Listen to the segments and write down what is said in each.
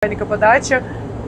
подача,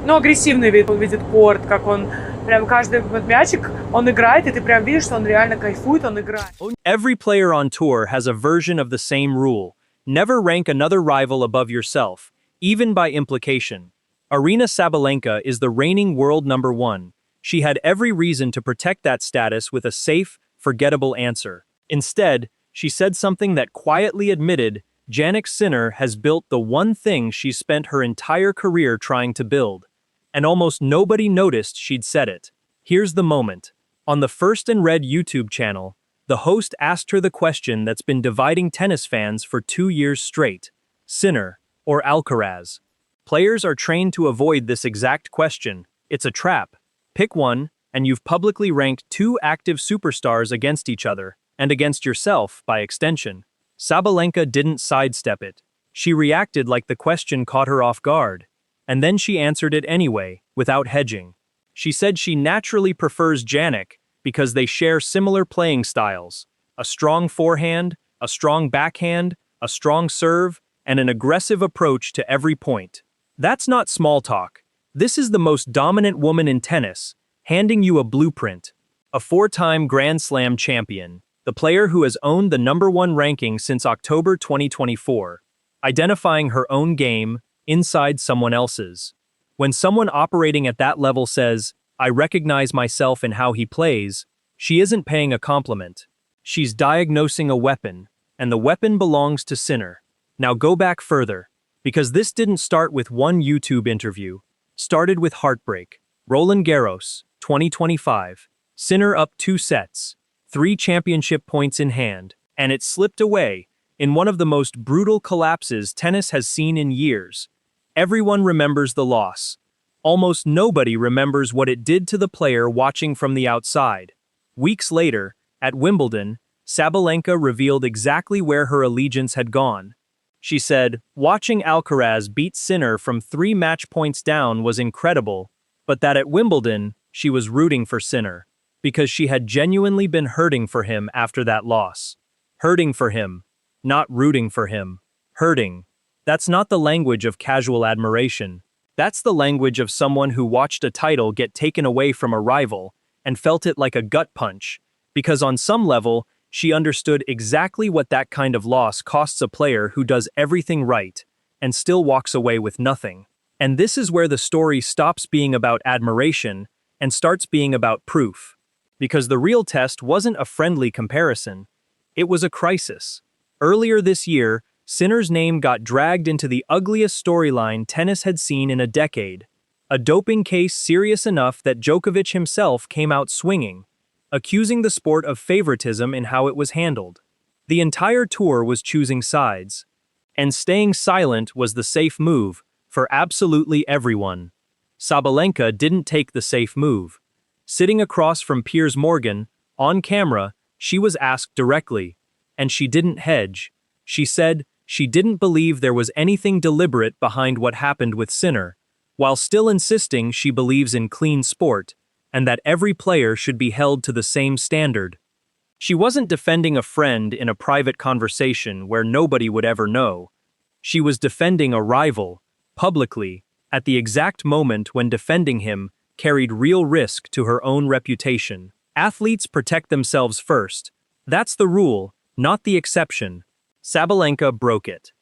но агрессивный вид, он видит корт, как он прям каждый вот мячик, он играет, и ты прям видишь, что он реально кайфует, он играет. Every player on tour has a version of the same rule. Never rank another rival above yourself, even by implication. Aryna Sabalenka is the reigning world number one. She had every reason to protect that status with a safe, forgettable answer. Instead, she said something that quietly admitted Jannik Sinner has built the one thing she's spent her entire career trying to build. And almost nobody noticed she'd said it. Here's the moment. On the First and Red YouTube channel, the host asked her the question that's been dividing tennis fans for 2 years straight. Sinner or Alcaraz? Players are trained to avoid this exact question. It's a trap. Pick one, and you've publicly ranked two active superstars against each other, and against yourself by extension. Sabalenka didn't sidestep it. She reacted like the question caught her off guard. And then she answered it anyway, without hedging. She said she naturally prefers Jannik because they share similar playing styles. A strong forehand, a strong backhand, a strong serve, and an aggressive approach to every point. That's not small talk. This is the most dominant woman in tennis, handing you a blueprint. A 4-time Grand Slam champion, the player who has owned the #1 ranking since October 2024, identifying her own game inside someone else's. When someone operating at that level says, "I recognize myself in how he plays," she isn't paying a compliment. She's diagnosing a weapon, and the weapon belongs to Sinner. Now go back further, because this didn't start with one YouTube interview. Started with heartbreak. Roland Garros, 2025. Sinner up 2 sets. 3 championship points in hand, and it slipped away in one of the most brutal collapses tennis has seen in years. Everyone remembers the loss. Almost nobody remembers what it did to the player watching from the outside. Weeks later, at Wimbledon, Sabalenka revealed exactly where her allegiance had gone. She said, "Watching Alcaraz beat Sinner from 3 match points down was incredible, but that at Wimbledon, she was rooting for Sinner, because she had genuinely been hurting for him after that loss. Hurting for him, not rooting for him. Hurting. That's not the language of casual admiration. That's the language of someone who watched a title get taken away from a rival and felt it like a gut punch, because on some level, she understood exactly what that kind of loss costs a player who does everything right and still walks away with nothing. And this is where the story stops being about admiration and starts being about proof. Because the real test wasn't a friendly comparison. It was a crisis. Earlier this year, Sinner's name got dragged into the ugliest storyline tennis had seen in a decade. A doping case serious enough that Djokovic himself came out swinging, accusing the sport of favoritism in how it was handled. The entire tour was choosing sides. And staying silent was the safe move for absolutely everyone. Sabalenka didn't take the safe move. Sitting across from Piers Morgan, on camera, she was asked directly, and she didn't hedge. She said she didn't believe there was anything deliberate behind what happened with Sinner, while still insisting she believes in clean sport, and that every player should be held to the same standard. She wasn't defending a friend in a private conversation where nobody would ever know. She was defending a rival, publicly, at the exact moment when defending him carried real risk to her own reputation. Athletes protect themselves first. That's the rule, not the exception. Sabalenka broke it.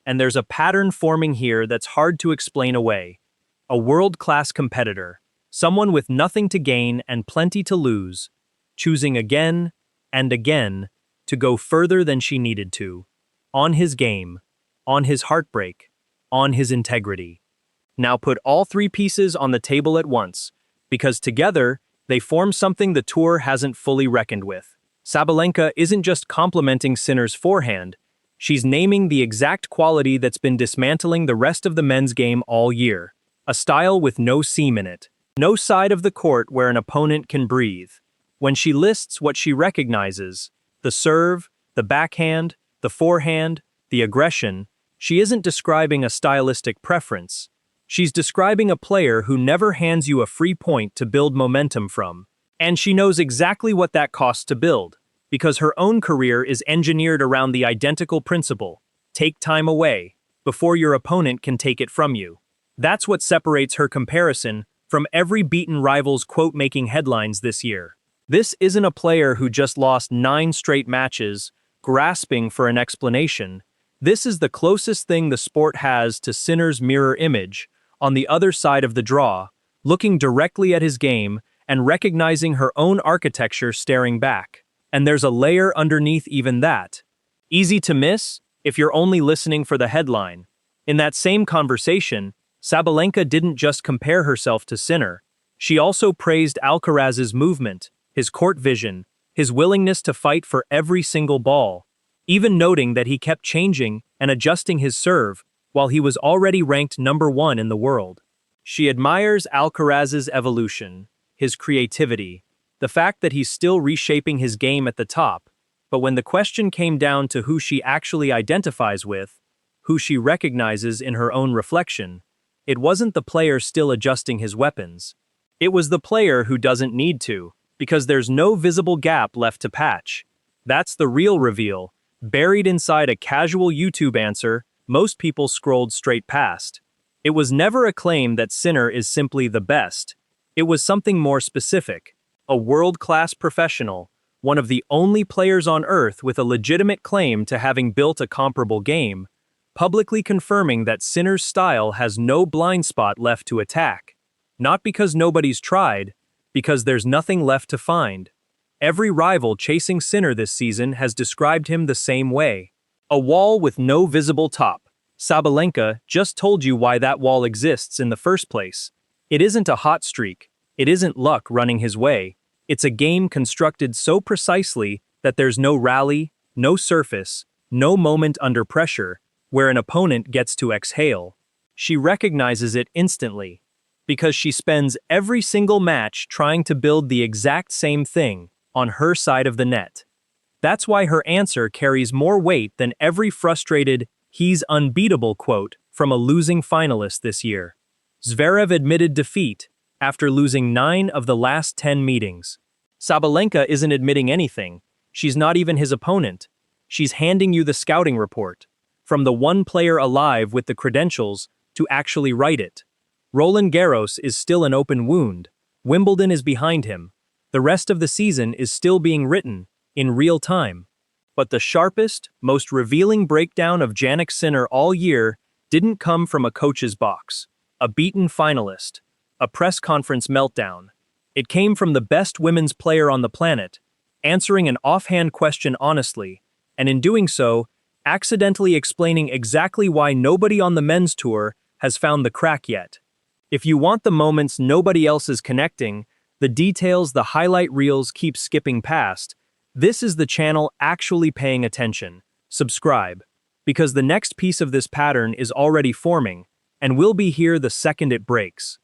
And there's a pattern forming here that's hard to explain away. A world-class competitor, someone with nothing to gain and plenty to lose, choosing again and again to go further than she needed to. On his game, on his heartbreak, on his integrity. Now put all 3 pieces on the table at once, because together, they form something the tour hasn't fully reckoned with. Sabalenka isn't just complimenting Sinner's forehand, she's naming the exact quality that's been dismantling the rest of the men's game all year. A style with no seam in it. No side of the court where an opponent can breathe. When she lists what she recognizes, the serve, the backhand, the forehand, the aggression, she isn't describing a stylistic preference. She's describing a player who never hands you a free point to build momentum from. And she knows exactly what that costs to build, because her own career is engineered around the identical principle: take time away, before your opponent can take it from you. That's what separates her comparison from every beaten rival's quote-making headlines this year. This isn't a player who just lost 9 straight matches, grasping for an explanation. This is the closest thing the sport has to Sinner's mirror image, on the other side of the draw, looking directly at his game and recognizing her own architecture staring back. And there's a layer underneath even that. Easy to miss if you're only listening for the headline. In that same conversation, Sabalenka didn't just compare herself to Sinner. She also praised Alcaraz's movement, his court vision, his willingness to fight for every single ball, even noting that he kept changing and adjusting his serve while he was already ranked number 1 in the world. She admires Alcaraz's evolution, his creativity, the fact that he's still reshaping his game at the top, but when the question came down to who she actually identifies with, who she recognizes in her own reflection, it wasn't the player still adjusting his weapons. It was the player who doesn't need to, because there's no visible gap left to patch. That's the real reveal, buried inside a casual YouTube answer most people scrolled straight past. It was never a claim that Sinner is simply the best. It was something more specific. A world-class professional, one of the only players on Earth with a legitimate claim to having built a comparable game, publicly confirming that Sinner's style has no blind spot left to attack. Not because nobody's tried, because there's nothing left to find. Every rival chasing Sinner this season has described him the same way. A wall with no visible top. Sabalenka just told you why that wall exists in the first place. It isn't a hot streak. It isn't luck running his way. It's a game constructed so precisely that there's no rally, no surface, no moment under pressure where an opponent gets to exhale. She recognizes it instantly, because she spends every single match trying to build the exact same thing on her side of the net. That's why her answer carries more weight than every frustrated, "he's unbeatable" quote from a losing finalist this year. Zverev admitted defeat after losing 9 of the last 10 meetings. Sabalenka isn't admitting anything. She's not even his opponent. She's handing you the scouting report, from the one player alive with the credentials to actually write it. Roland Garros is still an open wound. Wimbledon is behind him. The rest of the season is still being written, in real time. But the sharpest, most revealing breakdown of Jannik Sinner all year didn't come from a coach's box, a beaten finalist, a press conference meltdown. It came from the best women's player on the planet, answering an offhand question honestly, and in doing so, accidentally explaining exactly why nobody on the men's tour has found the crack yet. If you want the moments nobody else is connecting, the details the highlight reels keep skipping past, this is the channel actually paying attention. Subscribe, because the next piece of this pattern is already forming, and will be here the second it breaks.